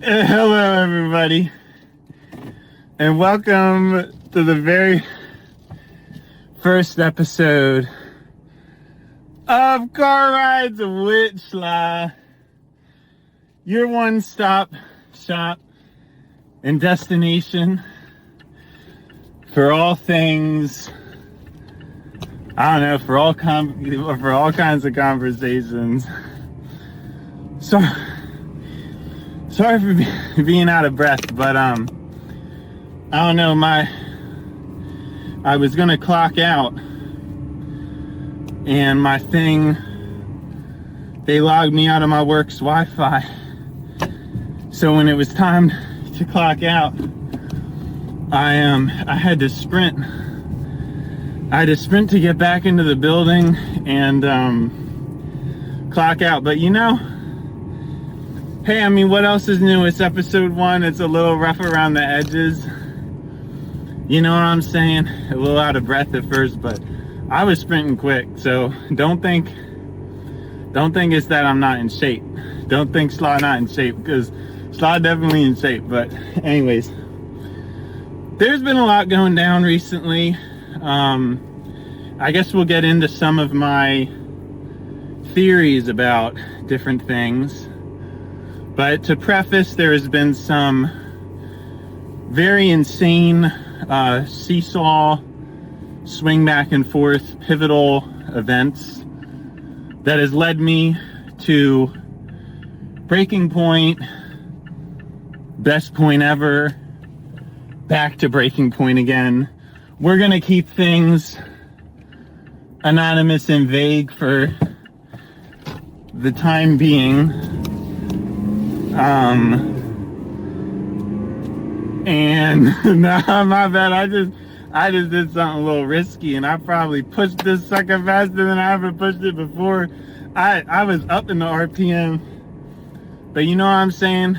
Hello, everybody, and welcome to the very first episode of Car Rides with Schla, your one-stop shop and destination for all things, I don't know, for all kinds of conversations. Sorry for being out of breath, but I don't know, I was gonna clock out and my thing, they logged me out of my work's Wi-Fi. So when it was time to clock out, I had to sprint. I had to sprint to get back into the building and clock out. But hey, I mean, what else is new? It's episode 1. It's a little rough around the edges. You know what I'm saying? A little out of breath at first, but I was sprinting quick. So don't think it's that I'm not in shape. Don't think Schla not in shape, because Schla definitely in shape. But anyways, there's been a lot going down recently. I guess we'll get into some of my theories about different things. But to preface, there has been some very insane seesaw, swing back and forth, pivotal events that has led me to breaking point, best point ever, back to breaking point again. We're gonna keep things anonymous and vague for the time being. And nah, my bad. I just did something a little risky, and I probably pushed this sucker faster than I ever pushed it before. I was up in the RPM, but you know what I'm saying?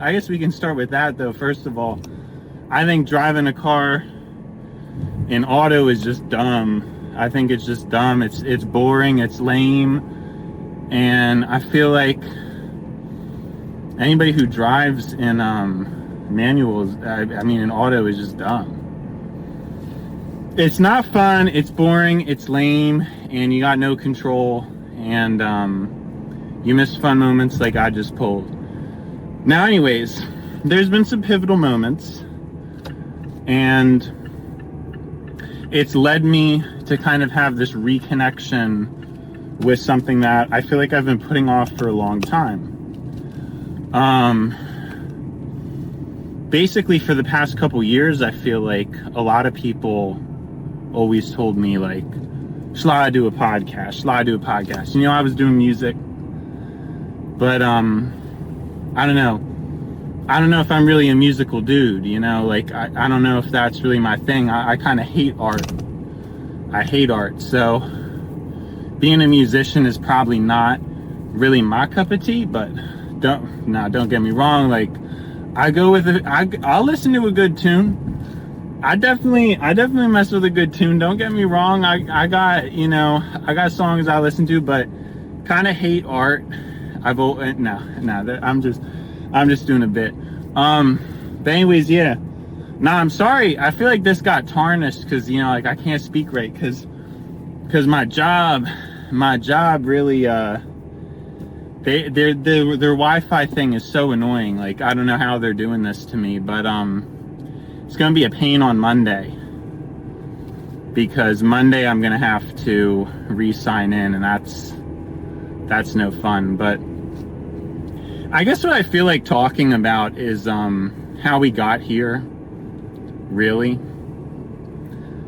I guess we can start with that though. First of all, I think driving a car in auto is just dumb. I think it's just dumb. It's boring. It's lame, and I feel like anybody who drives in manuals, I mean in auto, is just dumb. It's not fun, it's boring, it's lame, and you got no control, and you miss fun moments like I just pulled. Now anyways, there's been some pivotal moments, and it's led me to kind of have this reconnection with something that I feel like I've been putting off for a long time. Basically for the past couple years, I feel like a lot of people always told me like, Schla, do a podcast, Schla, do a podcast. You know, I was doing music, but I don't know if I'm really a musical dude, you know, like I don't know if that's really my thing. I kind of hate art. I hate art. So being a musician is probably not really my cup of tea, but don't get me wrong, like I go with it. I'll listen to a good tune. I definitely mess with a good tune. Don't get me wrong. I got songs I listen to, but kind of hate art. I'm just doing a bit. But anyways, yeah. I'm sorry. I feel like this got tarnished because like I can't speak right because my job really their Wi-Fi thing is so annoying. Like I don't know how they're doing this to me, but it's gonna be a pain on Monday, because Monday I'm gonna have to re-sign in, and that's no fun. But I guess what I feel like talking about is how we got here, really,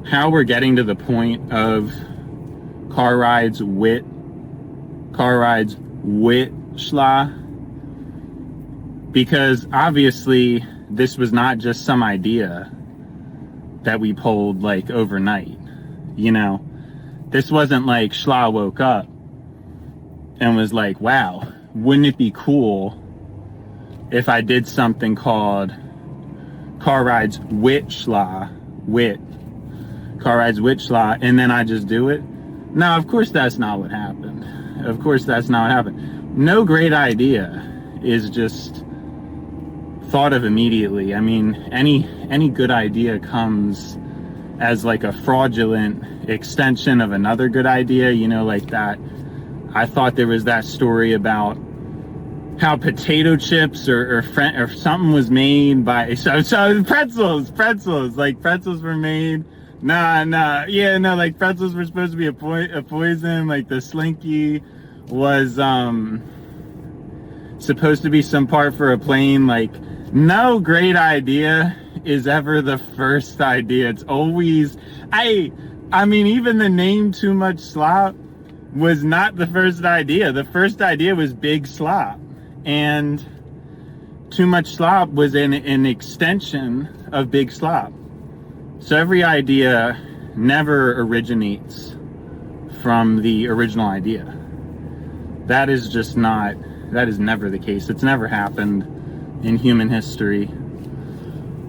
how we're getting to the point of car rides with Schla, because obviously this was not just some idea that we pulled like overnight. This wasn't like Schla woke up and was like, wow, wouldn't it be cool if I did something called Car Rides with Schla, and then I just do it? No, of course that's not what happened. No great idea is just thought of immediately. I mean, any good idea comes as like a fraudulent extension of another good idea, you know, like that. I thought there was that story about how potato chips or something was made by so pretzels, like pretzels were made. Like pretzels were supposed to be a poison. Like the slinky was supposed to be some part for a plane. Like, no great idea is ever the first idea. It's always, I mean, even the name Too Much Slop was not the first idea. The first idea was Big Slop, and Too Much Slop was an extension of Big Slop. So every idea never originates from the original idea. That is never the case. It's never happened in human history.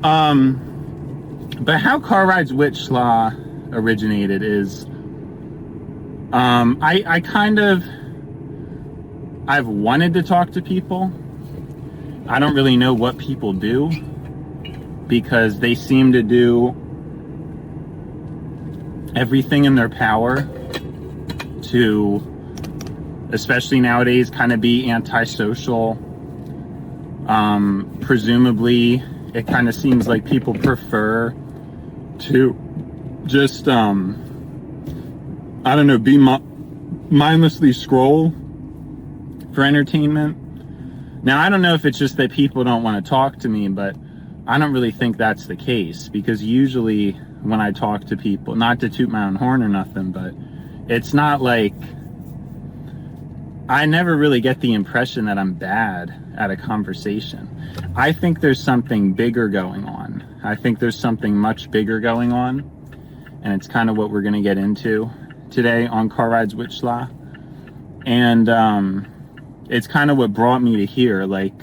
But how car rides which slaw originated is, I've wanted to talk to people. I don't really know what people do, because they seem to do everything in their power to, especially nowadays, kind of be antisocial. Presumably, it kind of seems like people prefer to just, be mindlessly scroll for entertainment. Now, I don't know if it's just that people don't want to talk to me, but I don't really think that's the case, because usually when I talk to people, not to toot my own horn or nothing, but it's not like, I never really get the impression that I'm bad at a conversation. I think there's something bigger going on. I think there's something much bigger going on, and it's kind of what we're going to get into today on Car Rides Which Slaw. And it's kind of what brought me to here. Like,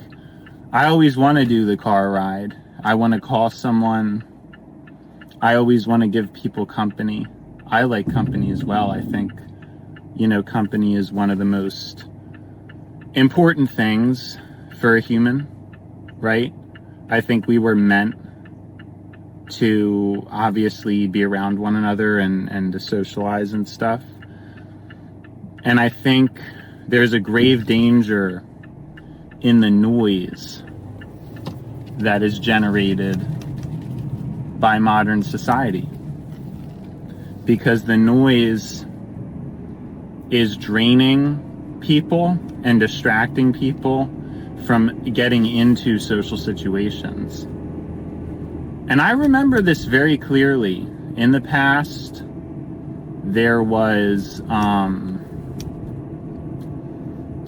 I always want to do the car ride. I want to call someone. I always want to give people company. I like company as well. I think, company is one of the most important things for a human, right? I think we were meant to obviously be around one another and to socialize and stuff. And I think there's a grave danger in the noise that is generated by modern society, because the noise is draining people and distracting people from getting into social situations. And I remember this very clearly. In the past, there was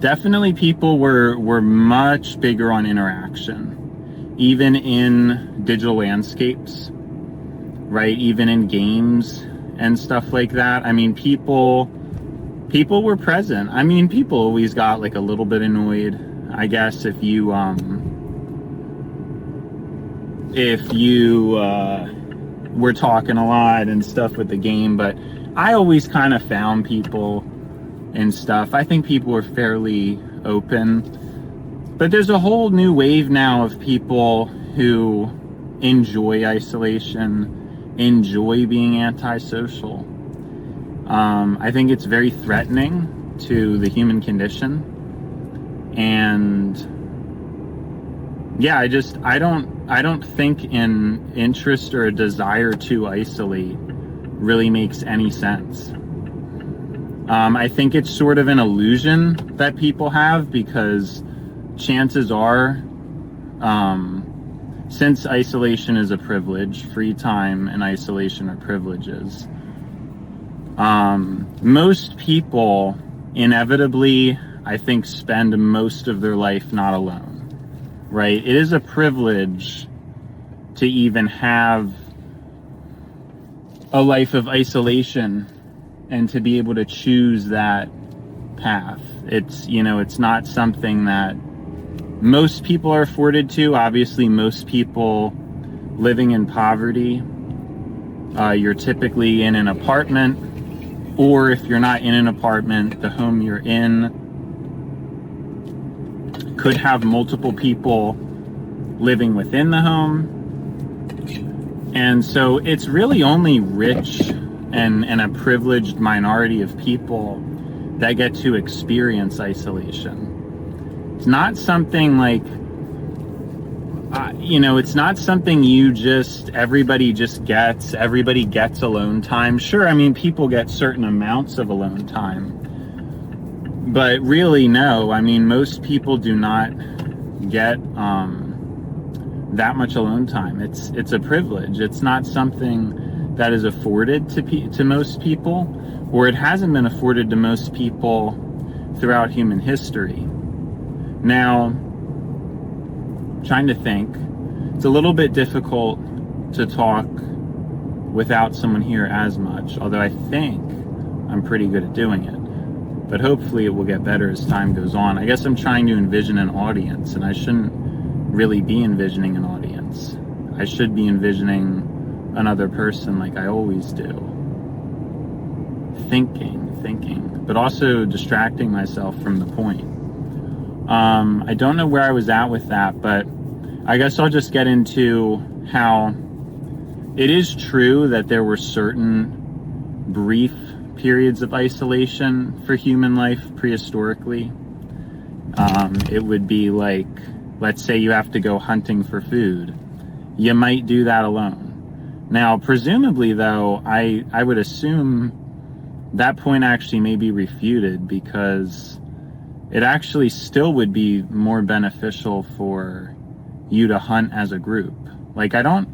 definitely people were much bigger on interaction, even in digital landscapes, right? Even in games and stuff like that. I mean, people were present. I mean, people always got like a little bit annoyed, I guess, if you were talking a lot and stuff with the game. But I always kind of found people and stuff. I think people were fairly open. But there's a whole new wave now of people who enjoy isolation, enjoy being antisocial. I think it's very threatening to the human condition. And yeah, I don't think an interest or a desire to isolate really makes any sense. I think it's sort of an illusion that people have, because chances are, since isolation is a privilege, free time and isolation are privileges, most people inevitably, I think, spend most of their life not alone, right? It is a privilege to even have a life of isolation and to be able to choose that path. It's, it's not something that most people are afforded to. Obviously, most people living in poverty, you're typically in an apartment, or if you're not in an apartment, the home you're in could have multiple people living within the home. And so it's really only rich and a privileged minority of people that get to experience isolation. It's not something like, it's not something everybody gets alone time. Sure, I mean, people get certain amounts of alone time. But really, no, I mean, most people do not get that much alone time. It's a privilege. It's not something that is afforded to most people, or it hasn't been afforded to most people throughout human history. Now, trying to think, it's a little bit difficult to talk without someone here as much, although I think I'm pretty good at doing it. But hopefully it will get better as time goes on. I guess I'm trying to envision an audience, and I shouldn't really be envisioning an audience. I should be envisioning another person like I always do. Thinking, but also distracting myself from the point. I don't know where I was at with that, but I guess I'll just get into how it is true that there were certain brief periods of isolation for human life prehistorically. It would be like, let's say you have to go hunting for food. You might do that alone. Now, presumably though, I would assume that point actually may be refuted, because it actually still would be more beneficial for you to hunt as a group. Like, I don't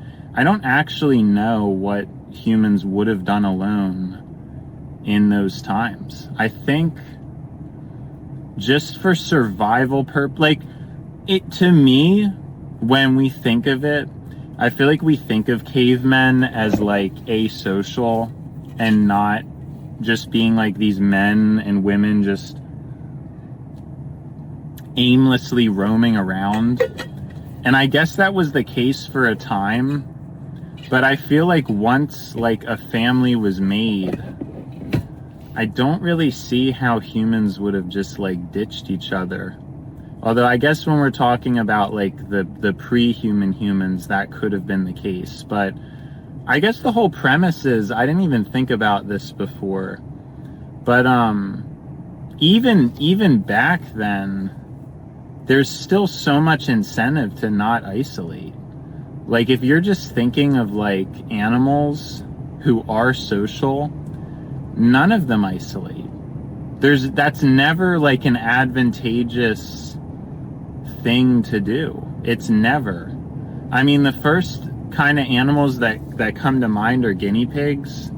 actually know what humans would have done alone in those times. I think just for survival to me, when we think of it, I feel like we think of cavemen as like asocial and not just being like these men and women just aimlessly roaming around. And I guess that was the case for a time, but I feel like once like a family was made, I don't really see how humans would have just like ditched each other. Although I guess when we're talking about like the pre-human humans, that could have been the case. But I guess the whole premise is, I didn't even think about this before, but even back then, there's still so much incentive to not isolate. Like, if you're just thinking of like animals who are social, none of them isolate. That's never like an advantageous thing to do. It's never. I mean, the first kind of animals that come to mind are guinea pigs.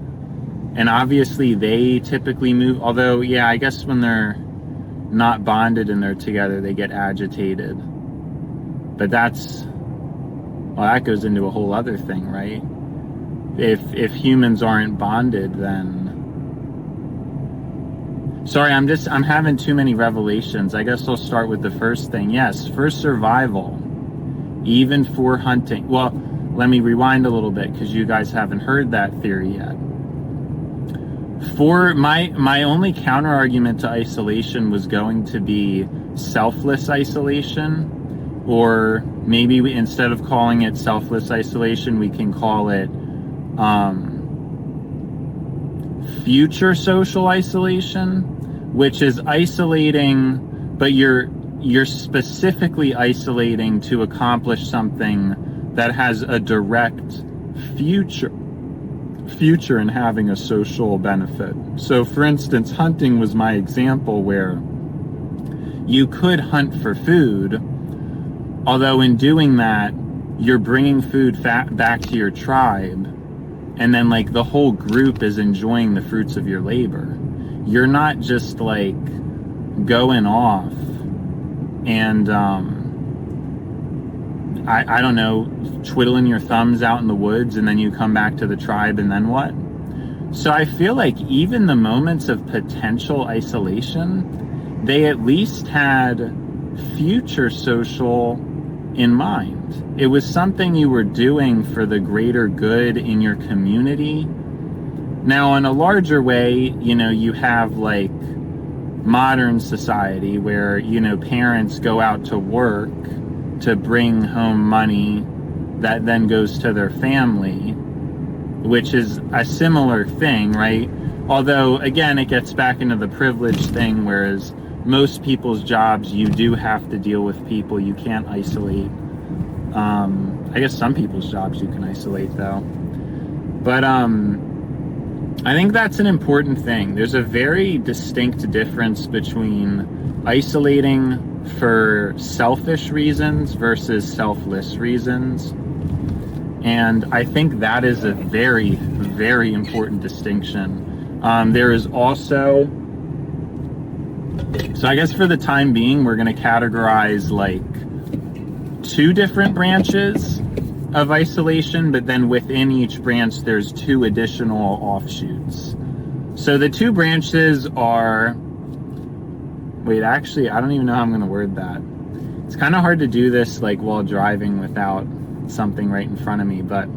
And obviously they typically move, although, yeah, I guess when they're not bonded and they're together, they get agitated. But that goes into a whole other thing, right? If humans aren't bonded, then... Sorry, I'm having too many revelations. I guess I'll start with the first thing. Yes, for survival, even for hunting. Well, let me rewind a little bit, because you guys haven't heard that theory yet. For my only counter argument to isolation was going to be selfless isolation, or maybe instead of calling it selfless isolation, we can call it future social isolation, which is isolating, but you're specifically isolating to accomplish something that has a direct future in having a social benefit. So for instance, hunting was my example, where you could hunt for food, although in doing that, you're bringing food back to your tribe, and then like the whole group is enjoying the fruits of your labor. You're not just like going off and I don't know, twiddling your thumbs out in the woods, and then you come back to the tribe, and then what? So I feel like even the moments of potential isolation, they at least had future social in mind. It was something you were doing for the greater good in your community. Now, in a larger way, you have like modern society where, parents go out to work to bring home money that then goes to their family, which is a similar thing, right? Although, again, it gets back into the privilege thing, whereas most people's jobs, you do have to deal with people. You can't isolate. I guess some people's jobs you can isolate, though. But I think that's an important thing. There's a very distinct difference between isolating for selfish reasons versus selfless reasons. And I think that is a very, very important distinction. There is also, so I guess for the time being, we're going to categorize like 2 different branches of isolation, but then within each branch, there's 2 additional offshoots. So the 2 branches are, wait, actually, I don't even know how I'm going to word that. It's kind of hard to do this like while driving without something right in front of me, but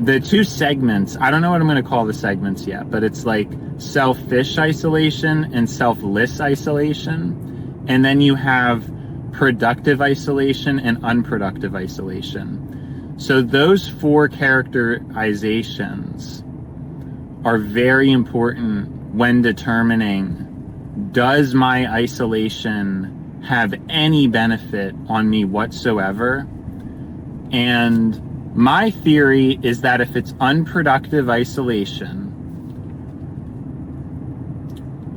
the 2 segments, I don't know what I'm going to call the segments yet, but it's like selfish isolation and selfless isolation. And then you have productive isolation and unproductive isolation. So those 4 characterizations are very important when determining, does my isolation have any benefit on me whatsoever? And my theory is that if it's unproductive isolation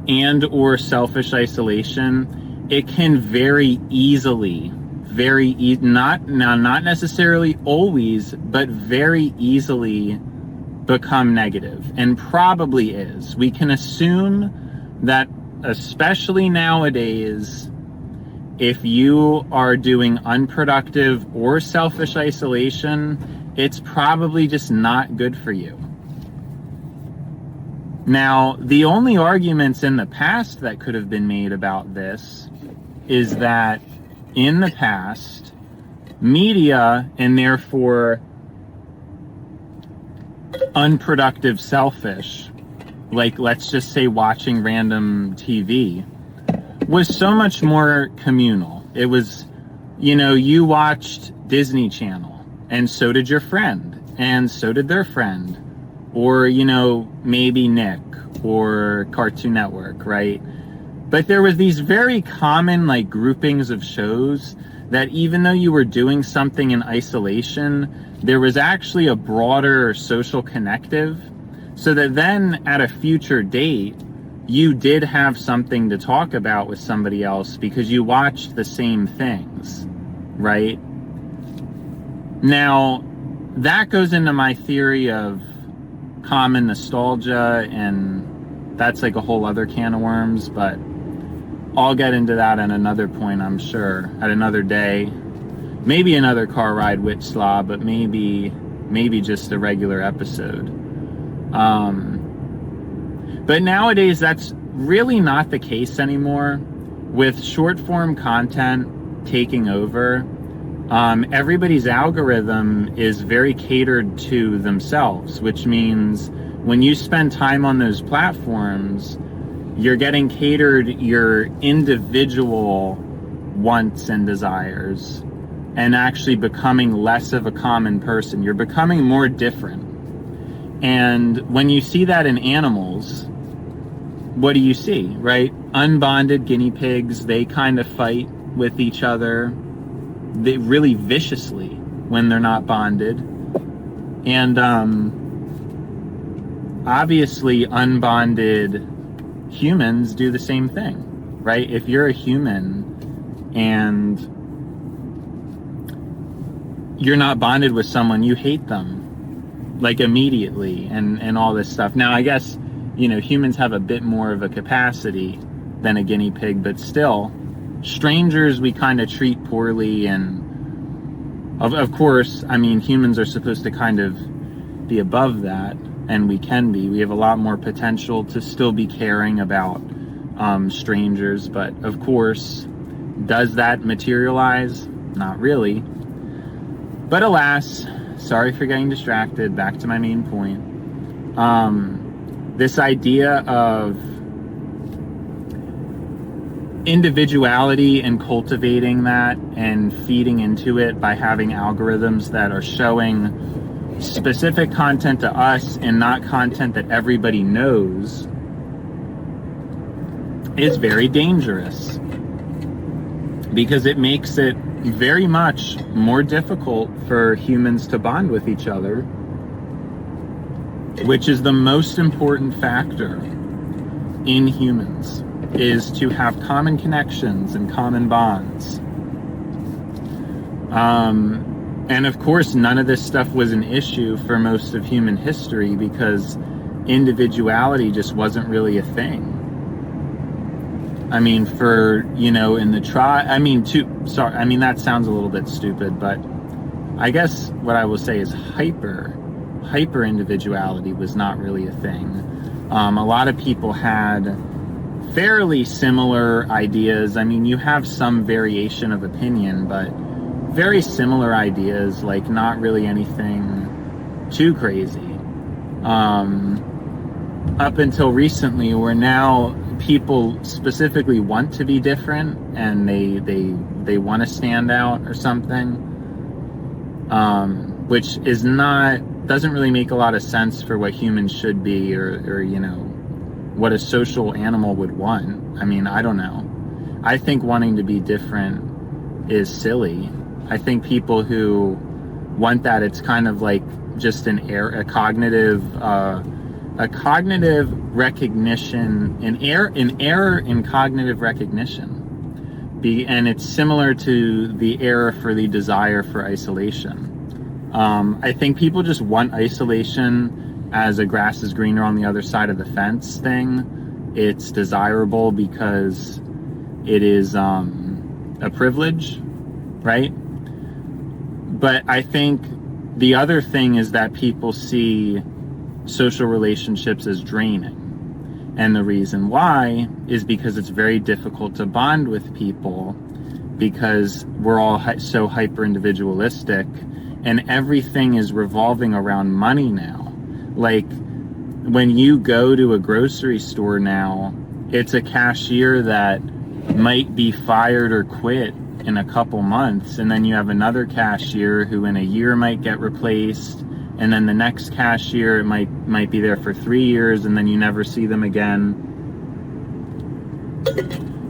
and or selfish isolation, it can very easily, not necessarily always, but very easily become negative, and probably is. We can assume that, especially nowadays, if you are doing unproductive or selfish isolation, it's probably just not good for you. Now, the only arguments in the past that could have been made about this is that in the past, media, and therefore unproductive selfish, like let's just say watching random TV, was so much more communal. It was, you watched Disney Channel, and so did your friend, and so did their friend, or, maybe Nick, or Cartoon Network, right? But there was these very common like groupings of shows that even though you were doing something in isolation, there was actually a broader social connective, so that then at a future date, you did have something to talk about with somebody else because you watched the same things, right? Now, that goes into my theory of common nostalgia, and that's like a whole other can of worms, but I'll get into that at another point, I'm sure, at another day. Maybe another car ride with Slop, but maybe just a regular episode. But nowadays, that's really not the case anymore. With short form content taking over, everybody's algorithm is very catered to themselves, which means when you spend time on those platforms, you're getting catered your individual wants and desires, and actually becoming less of a common person. You're becoming more different. And when you see that in animals, what do you see, right? Unbonded guinea pigs, they kind of fight with each other, they really viciously when they're not bonded. And obviously unbonded humans do the same thing, right? If you're a human and you're not bonded with someone, you hate them like immediately, and all this stuff. Now, I guess, humans have a bit more of a capacity than a guinea pig, but still, strangers we kind of treat poorly, and of course, humans are supposed to kind of be above that, and we can be. We have a lot more potential to still be caring about strangers, but of course, does that materialize? Not really. But alas, sorry for getting distracted. Back to my main point. This idea of individuality and cultivating that and feeding into it by having algorithms that are showing specific content to us and not content that everybody knows is very dangerous, because it makes it very much more difficult for humans to bond with each other, which is the most important factor in humans, is to have common connections and common bonds. And of course, none of this stuff was an issue for most of human history because individuality just wasn't really a thing. I mean, for, you know, in the that sounds a little bit stupid, but I guess what I will say is hyper-individuality was not really a thing. A lot of people had fairly similar ideas. I mean, you have some variation of opinion, but very similar ideas, like not really anything too crazy. Up until recently, where now people specifically want to be different and they want to stand out or something, which is doesn't really make a lot of sense for what humans should be, or you know, what a social animal would want. I mean, I don't know. I think wanting to be different is silly. I think people who want that, it's kind of like just a cognitive recognition, an error in cognitive recognition. And it's similar to the error for the desire for isolation. I think people just want isolation as a grass is greener on the other side of the fence thing. It's desirable because it is a privilege, right? But I think the other thing is that people see social relationships as draining. And the reason why is because it's very difficult to bond with people, because we're all so hyper-individualistic and everything is revolving around money now. Like, when you go to a grocery store now, it's a cashier that might be fired or quit in a couple months, and then you have another cashier who in a year might get replaced, and then the next cashier might be there for 3 years, and then you never see them again.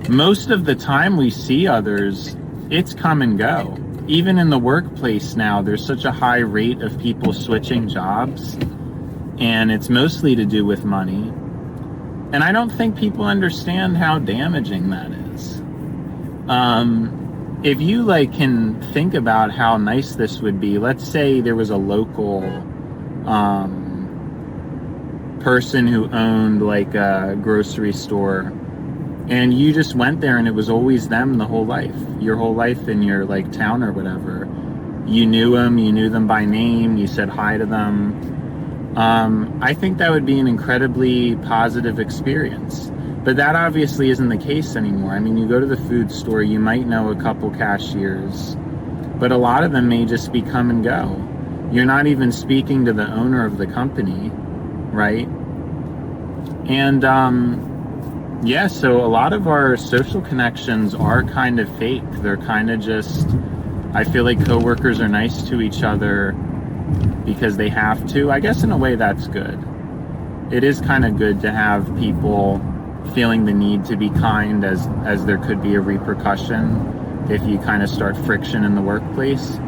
Most of the time we see others, it's come and go. Even in the workplace now, there's such a high rate of people switching jobs, and it's mostly to do with money. And I don't think people understand how damaging that is. If you can think about how nice this would be, let's say there was a local person who owned like a grocery store, and you just went there and it was always them your whole life in your town or whatever. You knew them by name, you said hi to them. I think that would be an incredibly positive experience. But that obviously isn't the case anymore. I mean, you go to the food store, you might know a couple cashiers, but a lot of them may just be come and go. You're not even speaking to the owner of the company, right? And so a lot of our social connections are kind of fake. They're kind of just, I feel like coworkers are nice to each other because they have to. I guess in a way that's good. It is kind of good to have people feeling the need to be kind, as there could be a repercussion if you kind of start friction in the workplace.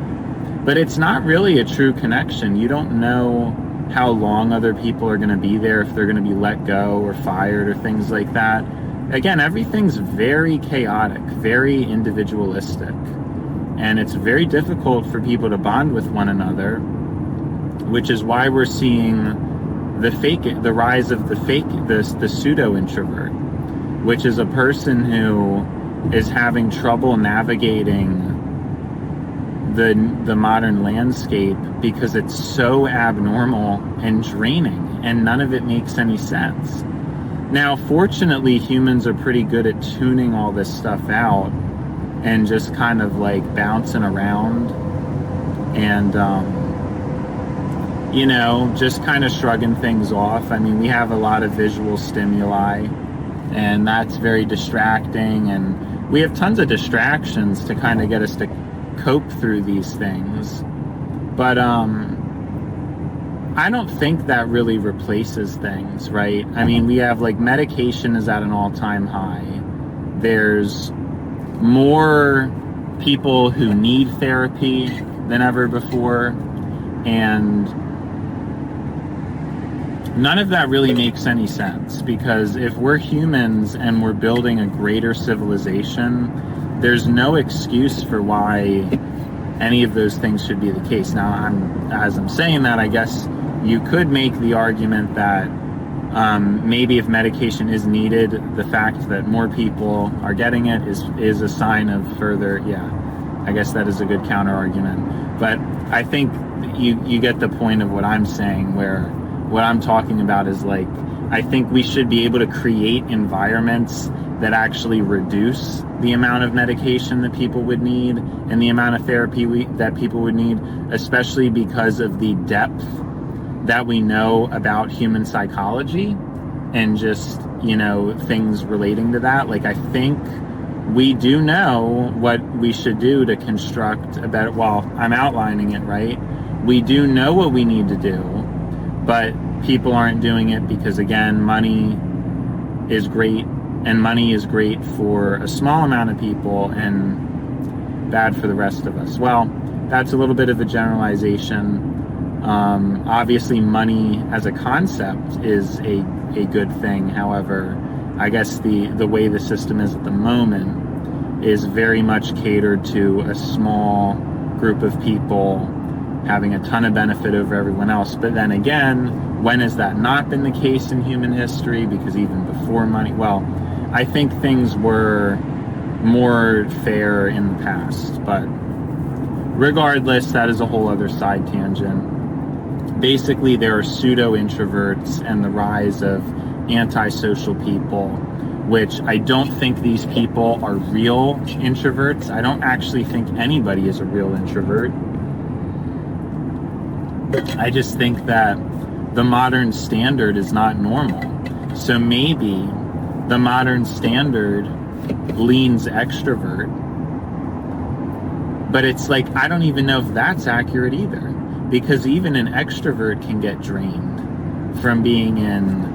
But it's not really a true connection. You don't know how long other people are going to be there, if they're going to be let go or fired or things like that. Again, everything's very chaotic, very individualistic, and it's very difficult for people to bond with one another, which is why we're seeing the rise of the pseudo-introvert, which is a person who is having trouble navigating the modern landscape because it's so abnormal and draining, and none of it makes any sense. Now, fortunately, humans are pretty good at tuning all this stuff out and just kind of bouncing around and just kind of shrugging things off. I mean, we have a lot of visual stimuli, and that's very distracting, and we have tons of distractions to kind of get us to cope through these things. But I don't think that really replaces things, right? I mean, we have like medication is at an all-time high. There's more people who need therapy than ever before, and none of that really makes any sense, because if we're humans and we're building a greater civilization, there's no excuse for why any of those things should be the case. Now, as I'm saying that, I guess you could make the argument that maybe if medication is needed, the fact that more people are getting it is a sign of further, I guess that is a good counter argument. But I think you get the point of what I'm saying, where what I'm talking about is like, I think we should be able to create environments that actually reduce the amount of medication that people would need and the amount of therapy that people would need, especially because of the depth that we know about human psychology and just, things relating to that. Like, I think we do know what we should do to construct a better, well, I'm outlining it, right? We do know what we need to do, but people aren't doing it because, again, money is great, and money is great for a small amount of people and bad for the rest of us. Well, that's a little bit of a generalization. Obviously, money as a concept is a good thing. However, I guess the way the system is at the moment is very much catered to a small group of people having a ton of benefit over everyone else. But then again, when has that not been the case in human history? Because even before money, well, I think things were more fair in the past. But regardless, that is a whole other side tangent. Basically, there are pseudo-introverts and the rise of antisocial people, which I don't think these people are real introverts. I don't actually think anybody is a real introvert. I just think that the modern standard is not normal. So maybe the modern standard leans extrovert, but it's like, I don't even know if that's accurate either, because even an extrovert can get drained from being in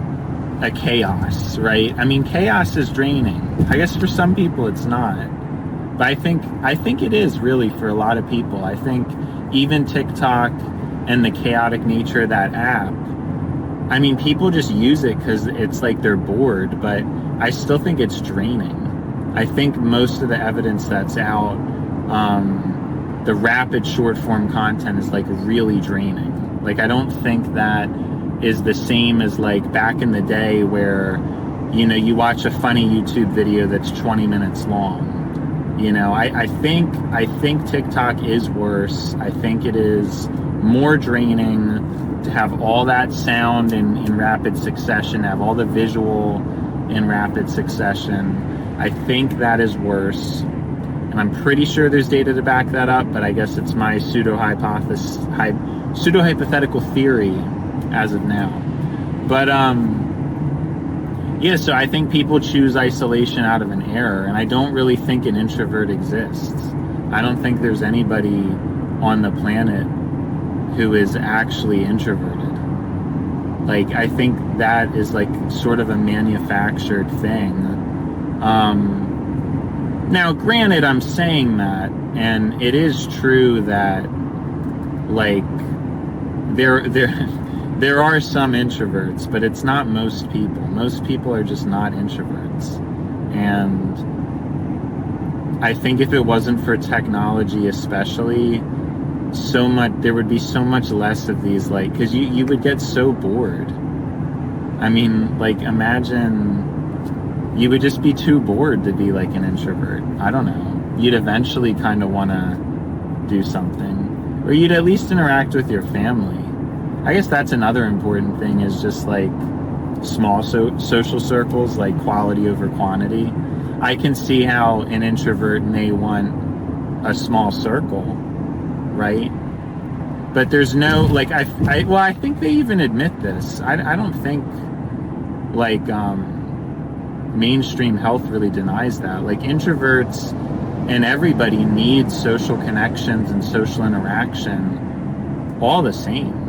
a chaos, right? I mean, chaos is draining. I guess for some people it's not, but I think it is really for a lot of people. I think even TikTok and the chaotic nature of that app, I mean, people just use it because it's like they're bored, but I still think it's draining. I think most of the evidence that's out, the rapid short form content is like really draining. Like, I don't think that is the same as like back in the day where, you watch a funny YouTube video that's 20 minutes long. I think TikTok is worse. I think it is more draining to have all that sound in rapid succession, have all the visual in rapid succession. I think that is worse. And I'm pretty sure there's data to back that up, but I guess it's my pseudo-hypothetical theory as of now. But, so I think people choose isolation out of an error, and I don't really think an introvert exists. I don't think there's anybody on the planet who is actually introverted. Like, I think that is like sort of a manufactured thing. Now, granted, I'm saying that, and it is true that, like, there are some introverts, but it's not most people. Most people are just not introverts. And I think if it wasn't for technology especially, there would be so much less of these, like, because you would get so bored. I mean, like, imagine you would just be too bored to be like an introvert. I don't know. You'd eventually kind of want to do something, or you'd at least interact with your family. I guess that's another important thing, is just like small social circles, like quality over quantity. I can see how an introvert may want a small circle, right? But there's no, like, I think they even admit this. I don't think, like, mainstream health really denies that. Like, introverts and everybody needs social connections and social interaction all the same.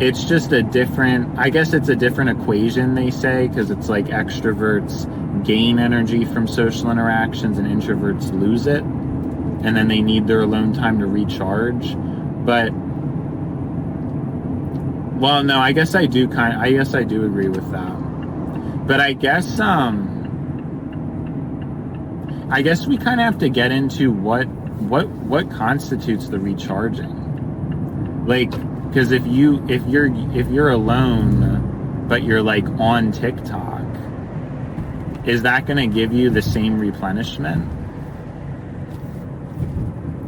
It's just a different, I guess it's a different equation, they say, because it's like extroverts gain energy from social interactions and introverts lose it, and then they need their alone time to recharge. But, well, no, I guess I do agree with that. But I guess we kind of have to get into what constitutes the recharging. Like, because if you're alone, but you're like on TikTok, is that going to give you the same replenishment?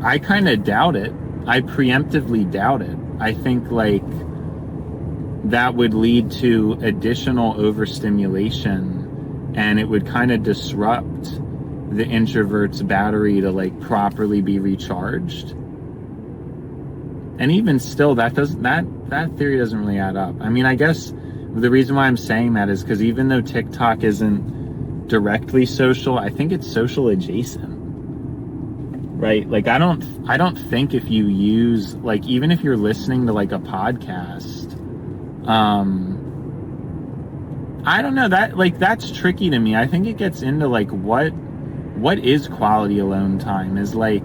I kind of doubt it. I preemptively doubt it. I think like that would lead to additional overstimulation, and it would kind of disrupt the introvert's battery to like properly be recharged. And even still, that theory doesn't really add up. I mean, I guess the reason why I'm saying that is because even though TikTok isn't directly social, I think it's social adjacent, right? Like, I don't think if you use, like, even if you're listening to like a podcast, I don't know, that, like, that's tricky to me. I think it gets into like what is quality alone time? Is like,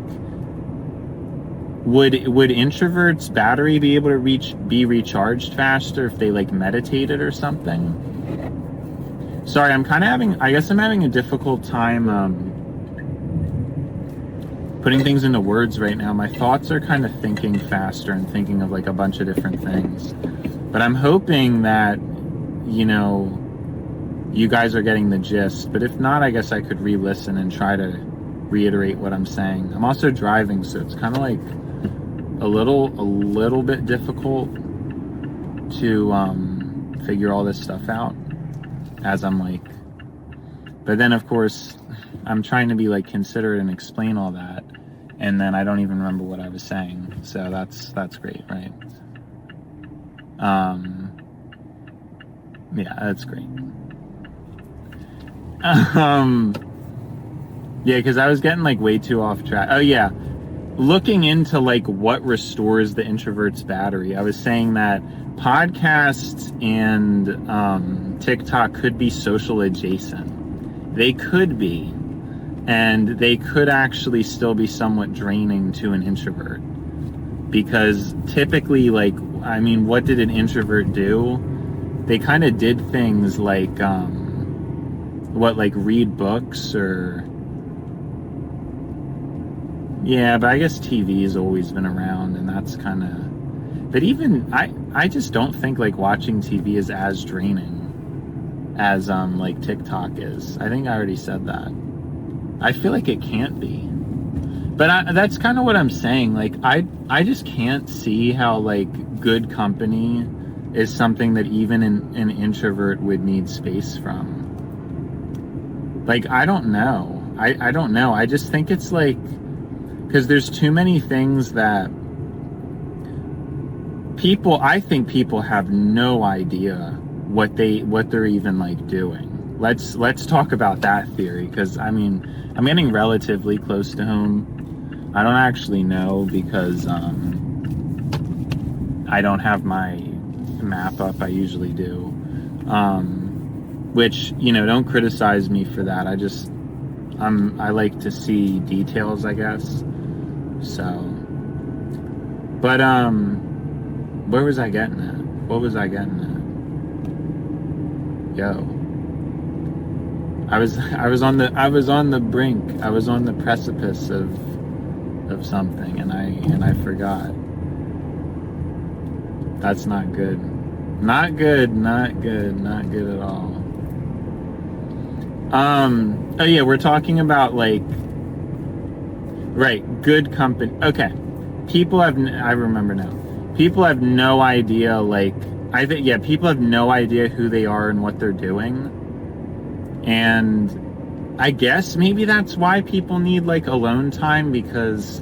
would introverts' battery be able to be recharged faster if they like meditated or something? Sorry, I'm having a difficult time putting things into words right now. My thoughts are kind of thinking faster and thinking of like a bunch of different things. But I'm hoping that, you know, you guys are getting the gist. But if not, I guess I could re-listen and try to reiterate what I'm saying. I'm also driving, so it's kind of like a little bit difficult to figure all this stuff out as I'm like, but then of course I'm trying to be like considerate and explain all that, and then I don't even remember what I was saying. So that's great, right? Yeah, that's great. Yeah, because I was getting like way too off track. Oh yeah, looking into like what restores the introvert's battery. I was saying that podcasts and TikTok could be social adjacent. They could be, and they could actually still be somewhat draining to an introvert, because typically, like, I mean, what did an introvert do? They kind of did things like like read books, or yeah, but I guess TV has always been around, and that's kind of, but even I just don't think like watching TV is as draining as like TikTok is. I think I already said that. I feel like it can't be, but that's kind of what I'm saying. Like, I just can't see how like good company is something that even an introvert would need space from. Like, I don't know. I don't know. I just think it's like, because there's too many things that I think people have no idea what they're even like doing. Let's talk about that theory, because I mean, I'm getting relatively close to home. I don't actually know, because I don't have my map up. I usually do, which, you know, don't criticize me for that. I like to see details, I guess. So, but where was I getting at? What was I getting at? Yo, I was on the brink. I was on the precipice of something, and I forgot. That's not good. Not good at all. Oh yeah, we're talking about like, right, good company. Okay, I remember now. People have no idea, like, people have no idea who they are and what they're doing. And I guess maybe that's why people need like alone time, because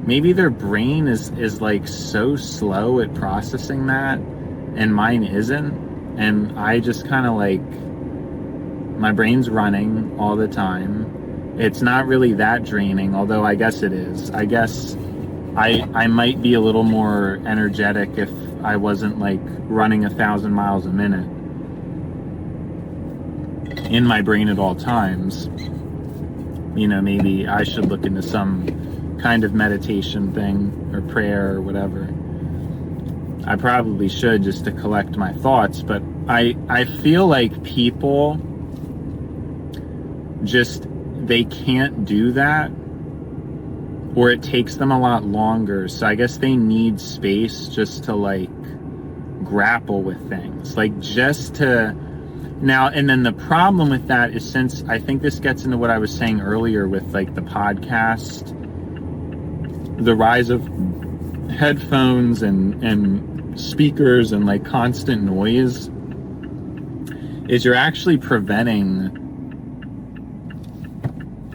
maybe their brain is like so slow at processing that, and mine isn't. And I just kind of like, my brain's running all the time. It's not really that draining, although I guess it is. I guess I might be a little more energetic if I wasn't like running 1,000 miles a minute in my brain at all times. You know, maybe I should look into some kind of meditation thing or prayer or whatever. I probably should, just to collect my thoughts, but I feel like people just, they can't do that, or it takes them a lot longer. So I guess they need space just to like grapple with things, like just to now. And then the problem with that is, since I think this gets into what I was saying earlier with like the podcast, the rise of headphones and speakers and like constant noise, is you're actually preventing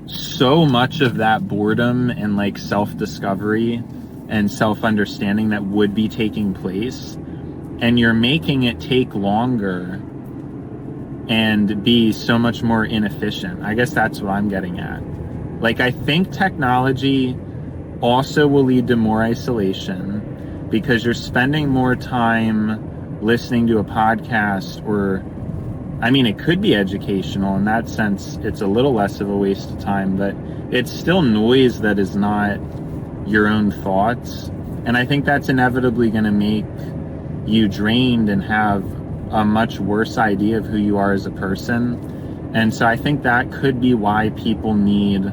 so much of that boredom and like self-discovery and self-understanding that would be taking place, and you're making it take longer and be so much more inefficient. I guess that's what I'm getting at. Like, I think technology also will lead to more isolation, because you're spending more time listening to a podcast, or I mean, it could be educational. In that sense, it's a little less of a waste of time, but it's still noise that is not your own thoughts. And I think that's inevitably going to make you drained and have a much worse idea of who you are as a person. And so I think that could be why people need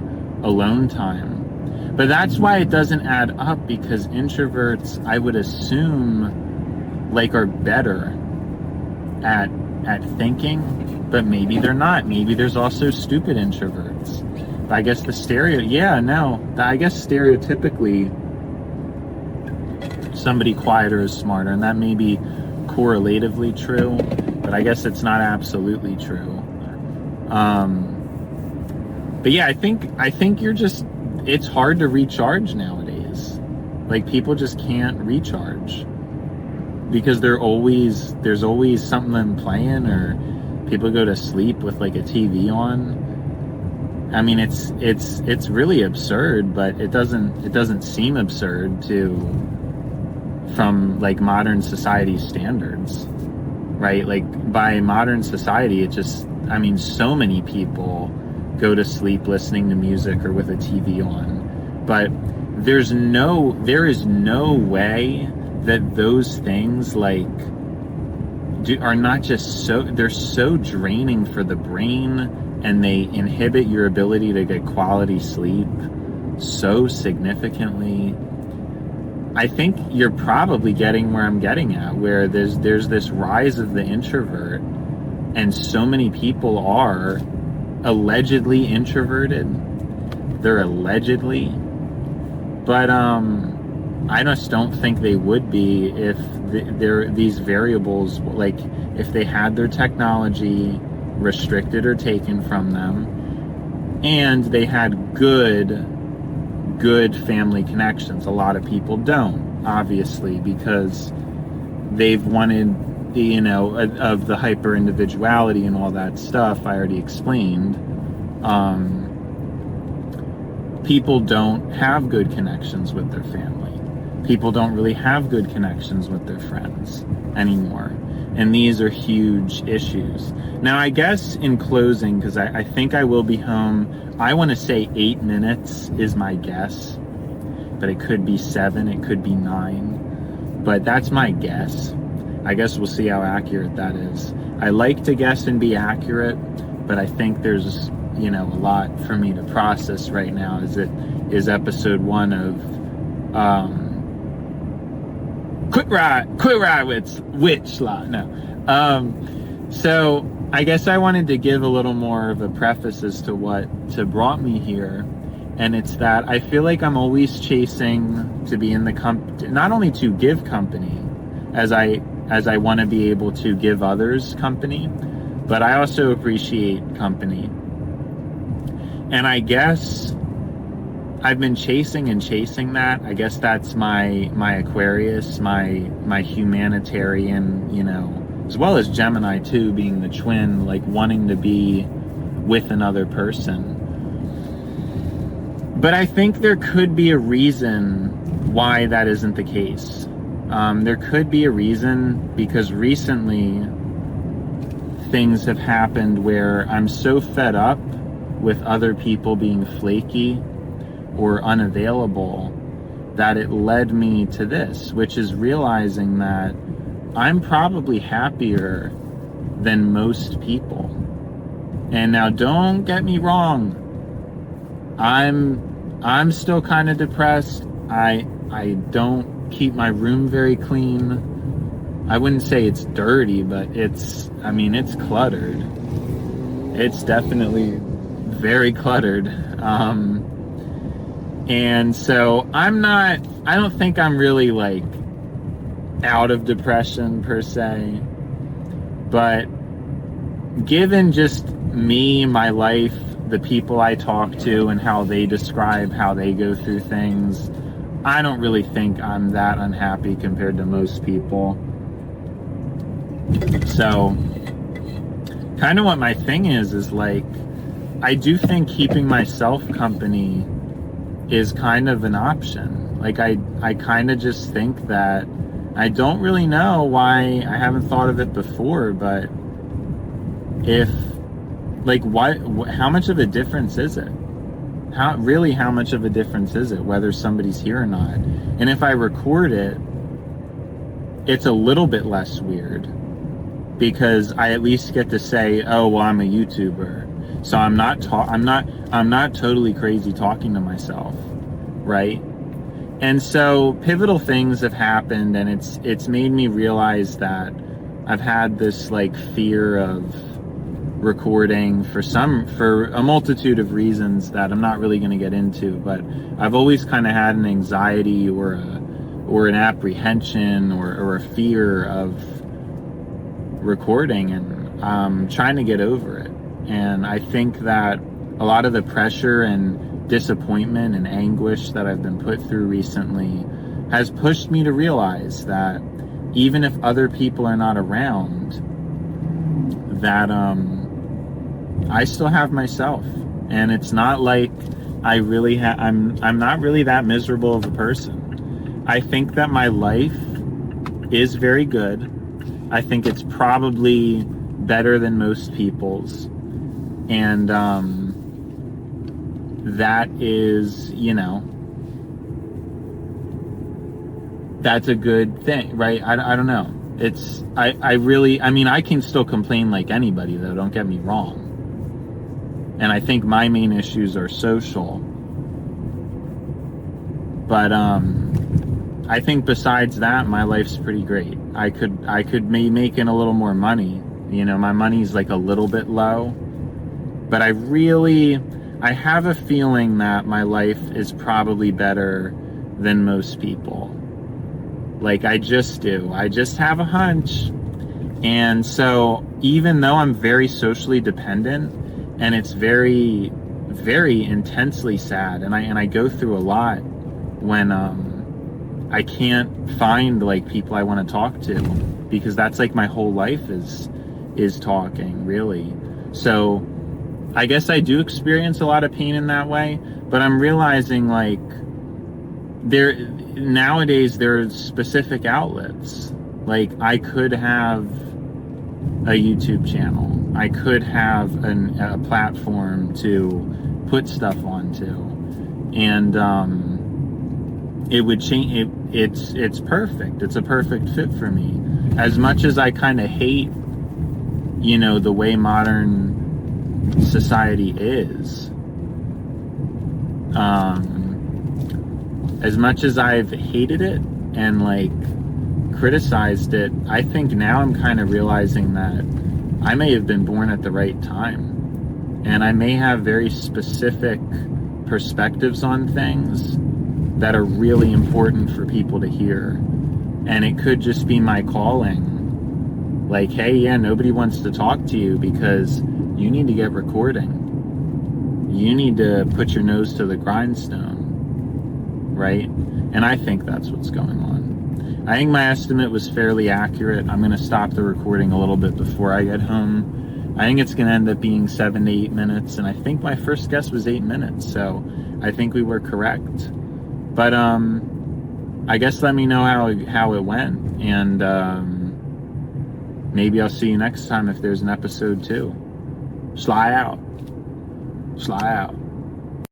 alone time. But that's why it doesn't add up, because introverts, I would assume, like, are better at thinking, but maybe they're not. Maybe there's also stupid introverts. I guess the I guess stereotypically somebody quieter is smarter, and that may be correlatively true, but I guess it's not absolutely true. But yeah, I think you're just, it's hard to recharge nowadays. Like, people just can't recharge, because there's always something playing, or people go to sleep with like a TV on. I mean, it's really absurd, but it doesn't seem absurd from like modern society standards, right? Like, by modern society, it just, I mean, so many people go to sleep listening to music or with a TV on, but there is no way that those things like are not just they're so draining for the brain, and they inhibit your ability to get quality sleep so significantly. I think you're probably getting where I'm getting at, where there's this rise of the introvert, and so many people are allegedly introverted. They're allegedly, but I just don't think they would be if these variables, like if they had their technology restricted or taken from them, and they had good family connections. A lot of people don't, obviously, because they've wanted, you know, of the hyper-individuality and all that stuff I already explained. People don't have good connections with their family. People don't really have good connections with their friends anymore. And these are huge issues. Now, I guess in closing, because I think I will be home, I want to say 8 minutes is my guess, but it could be 7, it could be 9, but that's my guess. I guess we'll see how accurate that is. I like to guess and be accurate, but I think there's, you know, a lot for me to process right now, as it is episode 1 of Quit ride with Slop. No. So I guess I wanted to give a little more of a preface as to what brought me here. And it's that I feel like I'm always chasing to be in the company, not only to give company as I want to be able to give others company, but I also appreciate company. And I guess I've been chasing that. I guess that's my Aquarius, my humanitarian, you know, as well as Gemini too, being the twin, like wanting to be with another person. But I think there could be a reason why that isn't the case. There could be a reason because recently things have happened where I'm so fed up with other people being flaky or unavailable that it led me to this, which is realizing that I'm probably happier than most people. And now don't get me wrong, I'm still kind of depressed. I don't keep my room very clean. I wouldn't say it's dirty, but it's cluttered. It's definitely very cluttered. And so I don't think I'm really like out of depression per se, but given just me, my life, the people I talk to and how they describe how they go through things, I don't really think I'm that unhappy compared to most people. So kind of what my thing is like, I do think keeping myself company is kind of an option. Like I kind of just think that I don't really know why I haven't thought of it before, but if like how much of a difference is it? How much of a difference is it whether somebody's here or not? And if I record it, it's a little bit less weird because I at least get to say, oh, well, I'm a YouTuber. So I'm not totally crazy talking to myself, right? And so pivotal things have happened, and it's made me realize that I've had this like fear of recording for a multitude of reasons that I'm not really going to get into, but I've always kind of had an anxiety or an apprehension or a fear of recording, and I'm trying to get over it. And I think that a lot of the pressure and disappointment and anguish that I've been put through recently has pushed me to realize that even if other people are not around, that I still have myself, and it's not like I'm not really that miserable of a person. I think that my life is very good. I think it's probably better than most people's, and that is, that's a good thing, right? I don't know. I can still complain like anybody, though, don't get me wrong. And I think my main issues are social. But I think besides that, my life's pretty great. I could be making a little more money. My money's like a little bit low. But I have a feeling that my life is probably better than most people. Like, I just do. I just have a hunch. And so even though I'm very socially dependent, and it's very, very intensely sad, and I go through a lot when I can't find like people I want to talk to, because that's like my whole life is talking, really. So I guess I do experience a lot of pain in that way, but I'm realizing like nowadays there are specific outlets. Like, I could have a YouTube channel. I could have a platform to put stuff onto, and it would change. It's perfect. It's a perfect fit for me. As much as I kind of hate, the way modern society is. As much as I've hated it and like criticized it, I think now I'm kind of realizing that I may have been born at the right time, and I may have very specific perspectives on things that are really important for people to hear, and it could just be my calling. Like, hey, yeah, nobody wants to talk to you because you need to get recording. You need to put your nose to the grindstone, right? And I think that's what's going on. I think my estimate was fairly accurate. I'm going to stop the recording a little bit before I get home I think it's going to end up being 7 to 8 minutes, and I think my first guess was 8 minutes, so I think we were correct. But I guess let me know how it went, and maybe I'll see you next time if there's an episode 2. Sly out.